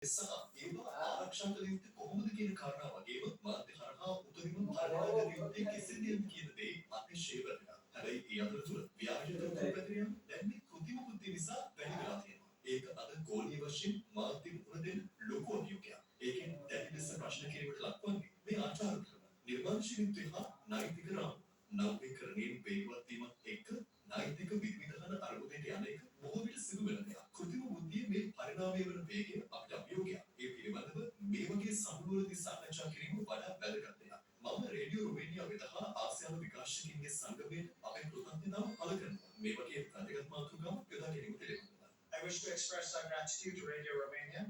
සහ ඒවා ආරක්ෂා කළ යුත්තේ කොහොමද කියන කාරණා වගේම මාධ්‍ය හරහා උතුරිම පරිණාමය කළ යුත්තේ කෙසේද කියන දේ අතිශය වැදගත්. හැබැයි ඒ අතරතුර ව්‍යාජ තොරතුරු පැතිර යාම දැන් මේ කෘත්‍රිම බුද්ධිය නිසා වැඩි වෙලා තියෙනවා. ඒක අද ගෝලීය වශයෙන් මාධ්‍ය මුහුණ දෙන ලොකු අභියෝගයක්. ඒකෙන් දැඩි ලෙස ප්‍රශ්න කිරීමට ලක්වන්නේ මේ ආචාර ක්‍රම, නිර්මාණශීලීත්වය හා නෛතික රාම. නවීකරණයෙන් වේගවත් වීමත් එක්ක නෛතික විධිවිධාන අරමුදේට යන එක බොහෝ විට සිදු වෙන දෙයක්. කෘත්‍රිම බුද්ධිය මේ පරිණාමය වන වේගය අපිට අභියෝගයක්. ඒ පිළිබඳව මේ වගේ සමුළුවලදී සාකච්ඡා කිරීම වඩා වැදගත් දෙයක්. මම රේඩියෝ රුමේනියා වෙත හා ආසියානු විකාශකයින්ගේ සංගමයට අපේ කෘතඥතාව පළ කරනවා. මේ වගේ වැදගත් මාතෘකාවක් යොදා ගැනීමට ලැබුණා. I wish to express our gratitude to Radio Romania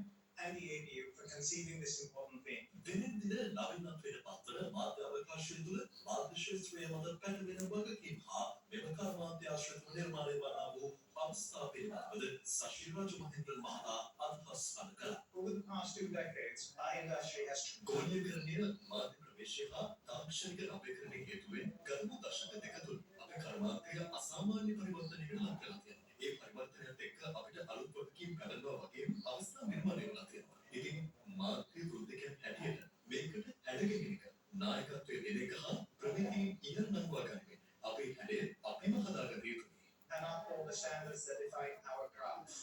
and the APU for conceiving this important theme. දිනෙන් දින නවීනත්වයට පත්වන මාධ්‍ය අවකාශය තුළ මාධ්‍ය ශාස්ත්‍රයේ මත පැටවෙන වගකීම් හා මෙම කර්මාන්තය ආශ්‍රිතව නිර්මාණය වනා වූ අවස්ථා පිළිබඳව සශීල් රාජ මහින්ද්‍රන් මහතා අදහස් පළ කළා. Over the past 2 decades, our industry has ගෝලීකරණය මාධ්‍ය ප්‍රවේශය හා තාක්ෂණික නවීකරණය හේතුවෙන් ගත දශක දෙක තුළ අපේ කර්මාන්තය අසාමාන්‍ය පරිවර්තනයකට ලක් වෙලා තියෙනවා. ඒ පරිවර්තනයත් එක්ක අපිට අලුත් වගකීම් පැනනවා වගේම අවස්ථා නිර්මාණය වෙලා තියෙනවා. ඉතින් මාධ්‍ය වෘත්තිකයන් හැටියට මේකට හැඩගැහෙන එක නායකත්වයේ දෙන එක හා ප්‍රමිතිය ඉහළ නංවා ගන්න අපේ හැඩය අපිම හදාගත යුතුයි. and uphold the standards that define our craft.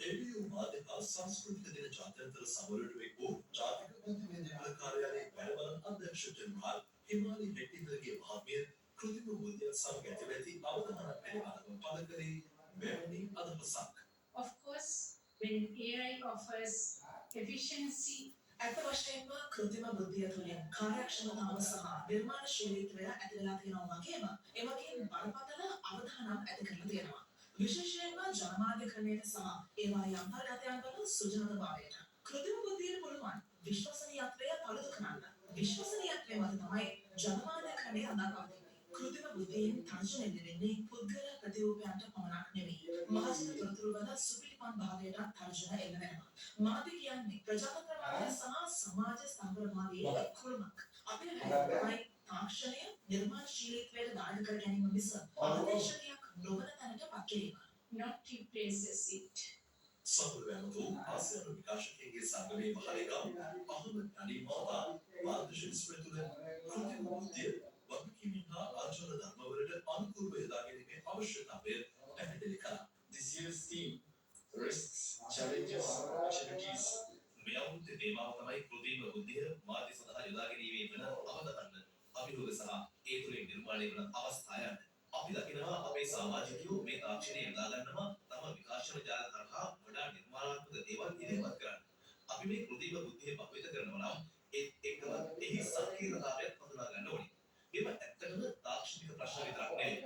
එබියු මාධ්‍ය හා සංස්කෘතික දින ජාත්‍යන්තර සමරයට වෙකෝ ජාතික මාධ්‍ය කාර්යාලයේ වැඩවලන අධ්‍යක්ෂ ජනරාල් හිමාලි හෙට්ටිගලගේ මහත්මිය කෘත්‍රිම බුද්ධිය සමග ඇති අවධානයක් පිළිබඳව පළ කළේ මෙවැනි අදහසක්. Of course, when AI offers efficiency, ඇත්ත වශයෙන්ම කෘත්‍රිම බුද්ධිය තුළින් කාර්යක්ෂමතාව සහ නිර්මාණශීලීත්වය ඇති වෙලා තියෙනවා වගේම එමගින් බරපතල අවධානයක් ඇති කරලා තියෙනවා. විශේෂයෙන්ම ජනමාධ්‍යකරණයට සහ ඒවායේ අන්තර්ගතයන් වල සුජාතභාවයට. කෘත්‍රිම බුද්ධියට පුළුවන් විශ්වසනීයත්වය පළුදු කරන්න. විශ්වසනීයත්වය මත තමයි ජනමාධ්‍යකරණය හදාගන්නේ. කෘත්‍රිම බුද්ධියෙන් තර්ජනය දෙන්නේ පුද්ගල ප්‍රතිරූපයන්ට පමණක් නෙවෙයි. මහජන තොරතුරු වල සුපිරිපත් භාවයට තර්ජන එල්ල වෙනවා. මාධ්‍ය කියන්නේ ප්‍රජාතන්ත්‍රවාදය සහ සමාජ ස්ථාවරවාදයේ කුළුමක්. අපේ හැම තාක්ෂණය නිර්මාණශීලීත්වයට දායක කර ගැනීම මිස ආදේශකයක් නොවන තැනට පත් කිරීම. not replaces it. සමුළුවැමතු ආසියානු විකාශකයන්ගේ සංගමයේ මහලේකම් අහමද් අලි මහතා මාධ්‍ය ශිල්පය තුළ කෘත්‍රිම බුද්ධිය වගකීම් හා ආචාර ධර්මවලට අනුකූලව යොදා ගැනීමේ අවශ්‍යතාවය පැහැදිලි කළා. This year's theme, risks, challenges, opportunities. මේ අවුරුද්දේ තේමාව තමයි කෘත්‍රිම බුද්ධිය මාධ්‍ය සඳහා යොදා ගැනීමේ වන අවධානය, අභියෝග සහ ඒ තුළින් නිර්මාණය වන අවස්ථායන්. අපි දකිනවා අපේ සමාජිකයෝ මේ තාක්ෂණය යොදා ගන්නවා තම විකාශන ජාල කරහා වඩා නිර්මාණාත්මක දේවල් ඉදිරිපත් කරන්න. අපි මේ කෘත්‍රිම බුද්ධිය භාවිත කරනවා නම් ඒත් එක්කම එහි සංකීර්ණතාවයක් හඳුනා ගන්න ඕනේ. මේව ඇත්තටම තාක්ෂණික ප්‍රශ්න විතරක් නෙවෙයි.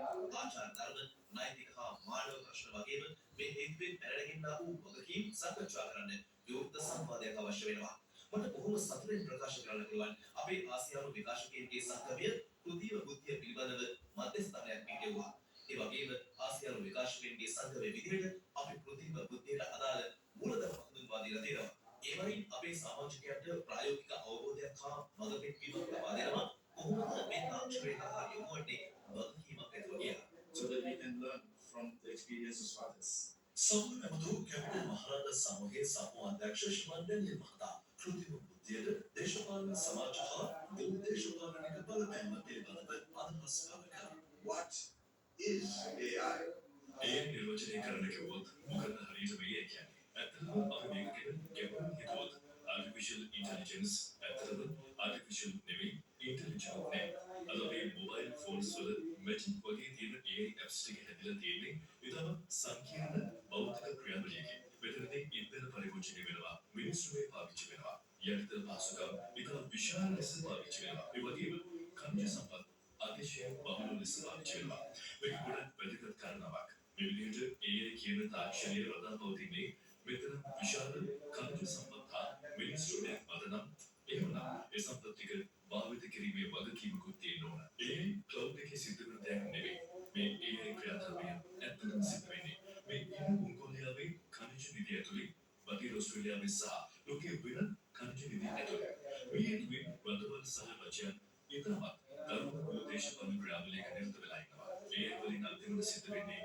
ආචාර ධර්ම, නෛතික හා මානව ප්‍රශ්න වගේම මේ හේතුවෙන් පැනනගින්නා වූ වගකීම් සාකච්ඡා කරන්න විවෘත සංවාදයක් අවශ්‍ය වෙනවා. මට බොහොම සතුටින් ප්‍රකාශ කරන්න පුළුවන් අපේ ආසියානු විකාශකයන්ගේ සංගමය කෘත්‍රිම බුද්ධිය පිළිබඳව මධ්‍යස්ථානයක් පිළිගුවා. ඒ වගේම ආසියානු විකාශකයන්ගේ සංගමයේ විදිහට අපි කෘත්‍රිම බුද්ධියට අදාළ මූලධර්ම හඳුන්වා දීලා තියෙනවා. ඒ වගේම අපේ සමාජිකයන්ට ප්‍රායෝගික අවබෝධයක් හා මඟ පෙන්වීමක් ලබා දෙනවා. කොහොමද මේ තාක්ෂණය හරහා යොමු වන්නේ වගකීමක් ඇතිව කියලා. So that we can learn from the experiences of others. සමුළුවැමතු කැපිටල් මහරජ සමගයේ සමූහ අධ්‍යක්ෂ ශ්‍රීමන් ඩැනියල් මහතා කෘත්‍රිම බුද්ධියට දේශපාලන සමාජ හා දේශපාලනික බලපෑම පිළිබඳව අදහස් පළ කළා. What is AI? ඒ නිර්වචනය කරන්න කිව්වොත් මොකද හරියට මේ කියන්නේ? ඇත්තටම අපි මේක ගැඹුරින් හිතුවොත් artificial intelligence ඇත්තටම artificial නෙවෙයි intelligent නේ. අද මේ මොබයිල් ෆෝන්ස් වල මැජික් වගේ තියෙන AI apps ටික හැදලා තියෙන්නේ ඊටම සංකීර්ණ භෞතික ක්‍රියාවලියකින්. මෙතනදී ඉන්ධන පරිවර්තනය වෙනවා, මිනිස්සු මේ පාවිච්චි වෙනවා. යටිතල පහසුකම් ඊටම විශාල ලෙස පාවිච්චි වෙනවා. ඒ වගේම ಖನಿಜ සම්පත් අතිශය බහුල ලෙස පාවිච්චි වෙනවා. මේක ගොඩක් වැදගත් කාරණාවක්. මේ විදිහට AI කියන තාක්ෂණය රඳා පවතින්නේ මෙතන විශාල ಖනිජ සම්පත් හා මිනිස්සුන්ගේ මතනම් එහෙමනම් ඒ සම්පත් ටික භාවිත කිරීමේ වගකීමකුත් තියෙන්න ඕන. ඒ ක්ලවුඩ් එකේ සිද්ධ වෙන දෙයක් නෙවෙයි. මේ AI ක්‍රියාත්මකය ඇත්තටම සිද්ධ වෙන්නේ මේ ඉන්න මොංගෝලියාවේ ಖනිජ නිධිය ඇතුළේ බටහිර ඔස්ට්‍රේලියාවේ සහ ලෝකයේ වෙන ಖනිජ නිධි ඇතුළේ. මේ දුවේ වදවල සහ රජයන් ඊටමත් දරුණු දේශපාලන ක්‍රියාවලියක නිරත වෙලා ඉන්නවා. ඒ වලින් අන්තිමට සිද්ධ වෙන්නේ